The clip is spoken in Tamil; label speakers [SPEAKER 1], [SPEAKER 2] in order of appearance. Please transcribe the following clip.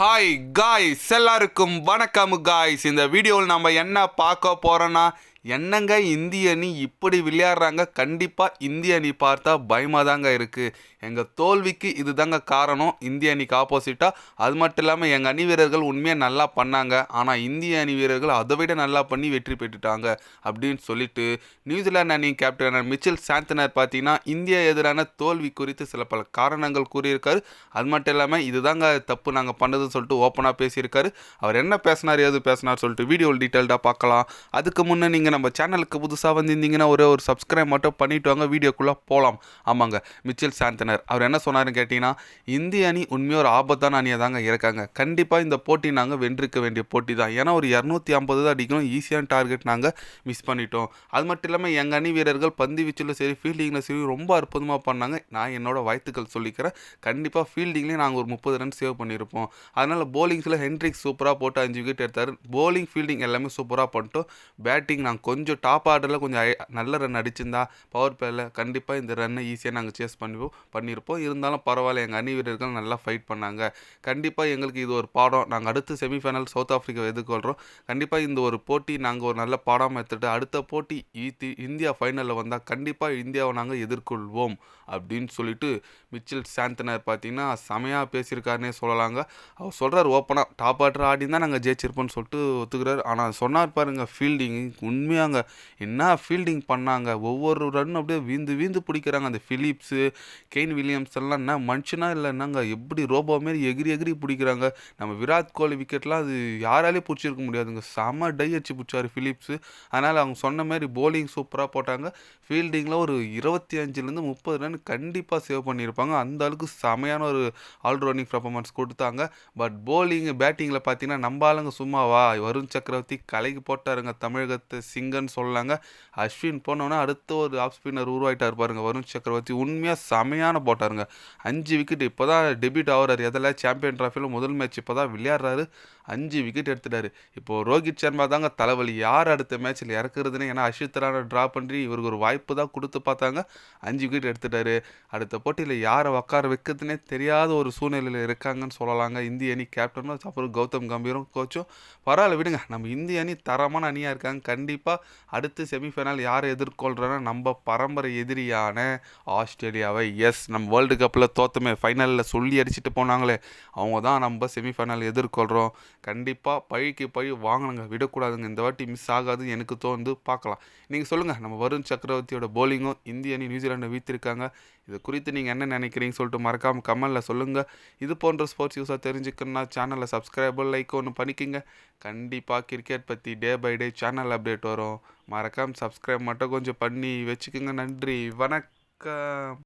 [SPEAKER 1] ஹாய் காய்ஸ், எல்லாருக்கும் வணக்கம் காய்ஸ். இந்த வீடியோவில் நம்ம என்ன பார்க்க போகிறோன்னா, என்னங்க இந்திய அணி இப்படி விளையாடுறாங்க. கண்டிப்பாக இந்திய அணி பார்த்தா பயமாக தாங்க இருக்குது. எங்கள் தோல்விக்கு இது தாங்க காரணம், இந்திய அணிக்கு ஆப்போசிட்டாக. அது மட்டும் இல்லாமல் எங்கள் அணி வீரர்கள் உண்மையாக நல்லா பண்ணாங்க, ஆனால் இந்திய அணி வீரர்கள் அதை விட நல்லா பண்ணி வெற்றி பெற்றுட்டாங்க அப்படின்னு சொல்லிட்டு நியூசிலாந்து அணி கேப்டனான மிச்சல் சாந்தனர் பார்த்தீங்கன்னா இந்தியா எதிரான தோல்வி குறித்து சில பல காரணங்கள் கூறியிருக்காரு. அது மட்டும் இல்லாமல் இதுதாங்க தப்பு நாங்கள் பண்ணதுன்னு சொல்லிட்டு ஓப்பனாக பேசியிருக்காரு. அவர் என்ன பேசினார், எது பேசினார் சொல்லிட்டு வீடியோவில் டீட்டெயில்டாக பார்க்கலாம். அதுக்கு முன்னே நீங்கள் நம்ம சேனலுக்கு புதுசாக வந்திருந்தீங்கன்னா ஒரே ஒரு சப்ஸ்கிரைப் மட்டும் பண்ணிவிட்டு வாங்க, வீடியோக்குள்ளே போகலாம். ஆமாங்க, மிச்சல் சாந்தனர் அவர் என்ன சொன்னார்னு கேட்டிங்கன்னா, இந்திய அணி உண்மையாக ஒரு ஆபத்தான அணியாக தாங்க இருக்காங்க. கண்டிப்பாக இந்த போட்டி நாங்கள் வென்றிருக்க வேண்டிய போட்டி தான். ஏன்னா ஒரு 250 தான் அடிக்கணும், ஈஸியான டார்கெட் நாங்கள் மிஸ் பண்ணிட்டோம். அது மட்டும் இல்லாமல் எங்கள் அணி வீரர்கள் பந்து வீச்சில் சரி ஃபீல்டிங்கில் சரி ரொம்ப அற்புதமாக பண்ணாங்க. நான் என்னோட வாழ்த்துக்கள் சொல்லிக்கிறேன். கண்டிப்பாக ஃபீல்டிங்லேயே நாங்கள் ஒரு 30 ரன் சேவ் பண்ணியிருப்போம். அதனால் போலிங்ஸில் ஹென்ட்ரிக்ஸ் சூப்பராக போட்டு 5 விக்கெட் எடுத்தார். போலிங் ஃபீல்டிங் எல்லாமே சூப்பராக பண்ணிட்டோம். பேட்டிங் நாங்கள் கொஞ்சம் டாப் ஆர்டரில் கொஞ்சம் நல்ல ரன் அடிச்சிருந்தா பவர் பிளேயில் கண்டிப்பாக இந்த ரன்னை ஈஸியாக நாங்கள் சேஸ் பண்ணியிருப்போம். இருந்தாலும் பரவாயில்ல, எங்கள் அணி வீரர்கள் நல்லா ஃபைட் பண்ணாங்க. கண்டிப்பாக எங்களுக்கு இது ஒரு பாடம். நாங்கள் அடுத்து செமிஃபைனல் சவுத் ஆஃப்ரிக்கா எதிர்கொள்கிறோம். கண்டிப்பாக இந்த ஒரு போட்டி நாங்கள் ஒரு நல்ல பாடமாக எடுத்துகிட்டு அடுத்த போட்டி இந்தியா ஃபைனலில் வந்தால் கண்டிப்பாக இந்தியாவை நாங்கள் எதிர்கொள்வோம் அப்படின்னு சொல்லிட்டு மிச்சல் சாந்தனர் பார்த்தீங்கன்னா செமையாக பேசியிருக்காருன்னே சொல்லலாங்க. அவர் சொல்கிறார் ஓப்பனாக, டாப் ஆர்டர் ஆடி தான் நாங்கள் ஜெயிச்சிருப்போம்னு சொல்லிட்டு ஒத்துக்கிறார். ஆனால் சொன்னார் பாருங்கள், ஃபீல்டிங் உண்மையாங்க என்ன ஃபீல்டிங் பண்ணாங்க. ஒவ்வொரு ரன் அப்படியே வீந்து பிடிக்கிறாங்க. அந்த ஃபிலிப்ஸு, கெயின் வில்லியம்ஸ் எல்லாம் என்ன மனுஷனா இல்லைன்னாங்க, எப்படி ரோபோ மாரி எகிரி பிடிக்கிறாங்க. நம்ம விராட் கோலி விக்கெட்லாம் அது யாராலே பிடிச்சிருக்க முடியாதுங்க. செம டை அடிச்சு பிடிச்சார் ஃபிலிப்ஸு. அதனால் அவங்க சொன்ன மாதிரி போலிங் சூப்பராக போட்டாங்க. ஃபீல்டிங்கில் ஒரு 25லேருந்து 30 ரன் கண்டிப்பாக சேவ் பண்ணியிருப்பாங்க. அந்த அளவுக்கு செமையான ஒரு ஆல்ரவுண்டிங் பர்ஃபார்மன்ஸ் கொடுத்தாங்க. பட் பேட்டிங்கில் பார்த்தீங்கன்னா நம்ம ஆளுங்க சும்மாவா, வருண் சக்கரவர்த்தி கலைக்கு போட்டாருங்க. தமிழகத்தை சிங்கன்னு சொல்லலாங்க. அஸ்வின் போனோன்னா அடுத்த ஒரு ஆஃப் ஸ்பின்னர் உருவாயிட்டார் பாருங்க வருண் சக்கரவர்த்தி. உண்மையாக செமையான போட்டாருங்க. 5 விக்கெட். இப்போ தான் டெபியூட் ஆகிறார் எதில், சாம்பியன் ட்ராஃபியில் முதல் மேட்ச் இப்போ தான் விளையாடுறாரு. 5 விக்கெட் எடுத்துட்டாரு. இப்போது ரோஹித் சர்மா தாங்க தலைவலி, யார் அடுத்த மேட்ச்சில் இறக்குறதுன்னு. ஏன்னா அஷித் ராணா ட்ரா பண்ணி இவருக்கு ஒரு வாய்ப்பு தான் கொடுத்து பார்த்தாங்க. 5 விக்கெட் எடுத்துட்டாரு. அடுத்த போட்டியில் யாரை உட்கார வைக்கிறதுனே தெரியாத ஒரு சூழ்நிலையில் இருக்காங்கன்னு சொல்லலாங்க இந்திய அணி கேப்டனும் அப்புறம் கௌதம் கம்பீரும் கோச்சும். பரவாயில்ல விடுங்க, நம்ம இந்திய அணி தரமான அணியாக இருக்காங்க. கண்டிப்பாக அடுத்து செமிஃபைனல் யாரை எதிர்கொள்கிறோன்னா நம்ம பரம்பரை எதிரியான ஆஸ்திரேலியாவை. எஸ், நம்ம வேர்ல்டு கப்பில் தோத்தமே, ஃபைனலில் சொல்லி அடிச்சுட்டு போனாங்களே, அவங்க தான் நம்ம செமிஃபைனல் எதிர்கொள்கிறோம். கண்டிப்பாக பழிக்கு பழி வாங்கணுங்க, விடக்கூடாதுங்க. இந்த வாட்டி மிஸ் ஆகாது எனக்கு தோணுது. பார்க்கலாம். நீங்கள் சொல்லுங்கள், நம்ம வருண் சக்கரவர்த்தியோட போலிங்கும் இந்திய அணி நியூசிலாண்டை வீழ்த்திருக்காங்க. இது குறித்து நீங்கள் என்ன நினைக்கிறீங்க சொல்லிட்டு மறக்காமல் கமெண்டில் சொல்லுங்கள். இது போன்ற ஸ்போர்ட்ஸ் யூஸாக தெரிஞ்சுக்கணுன்னா சேனலை சப்ஸ்கிரைபர் லைக் ஒன்று பண்ணிக்கோங்க. கண்டிப்பாக கிரிக்கெட் பற்றி day by day channel update வரும். மறக்காமல் சப்ஸ்கிரைப் மட்டும் கொஞ்சம் பண்ணி வச்சுக்கோங்க. நன்றி, வணக்கம்.